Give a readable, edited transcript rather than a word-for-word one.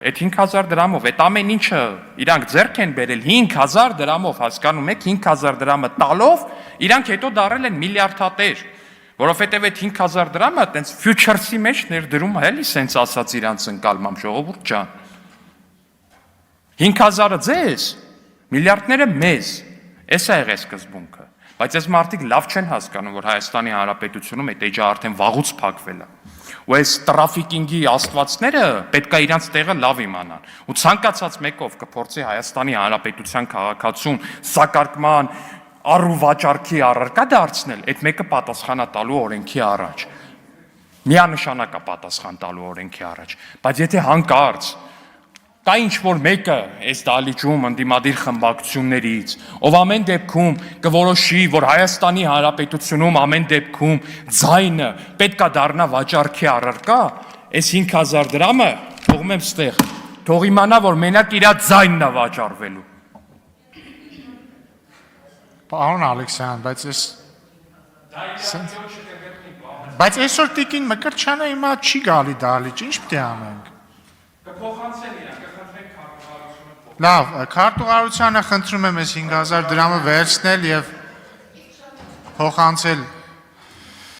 Այդ 5000 դրամով, այդ ամեն ինչը իրանք ձեռք են բերել 5000 դրամով, հասկանում եք, 5000 դրամը տալով, իրանք հետո դարել են միլիարդատեր, որովհետև այդ 5000 դրամը տենց ֆյուչերսի մեջ ներդրում է, էլի սենց ասած իրանց ընկալմամբ, ժողովուրդ ջան։ 5000-ը ձեզ, միլիարդները մեզ, էս է եղել սկզբունքը, բայց այս մարդիկ լավ չեն հասկանում, որ Հայաստանի Հանրապետությունում այդ էջը արդեն վաղուց փակվել է։ Ու այս տրաֆիկինգի աստվածները պետք է իրանց տեղը լավ իմանան։ Ու ցանկացած մեկով կփորձի Հայաստանի Հանրապետության քաղաքացուն սակարկման առու վաճառքի առարկա դարձնել, այդ մեկը պատասխանա տալու օրենքի առաջ։ Միանշանակ է պատասխան տալու օրենքի առաջ, բայց եթե հանկարծ կա ինչ-որ մեկը այս դահլիճում ընդդիմադիր խմբակցություններից, ով ամեն դեպքում կորոշի, որ Հայաստանի Հանրապետությունում ամեն դեպքում ձայնը պետք է դառնա վաճառքի առարկա, այս 5000 դրամը թողում եմ ստեղ, թող իմանա, որ մենակ իր ձայնն է վաճառվելու։ Պարոն Ալեքսյան, բայց այսօր Տիկին Մկրտչյանը հիմա չի գալի դահլիճ, ինչ պետք է անենք։ Կփոխանցեն իրան, կխնդրենք քարտուղարությունը։ Լավ, քարտուղարությանը խնդրում եմ այս 5000 դրամը վերցնել եւ փոխանցել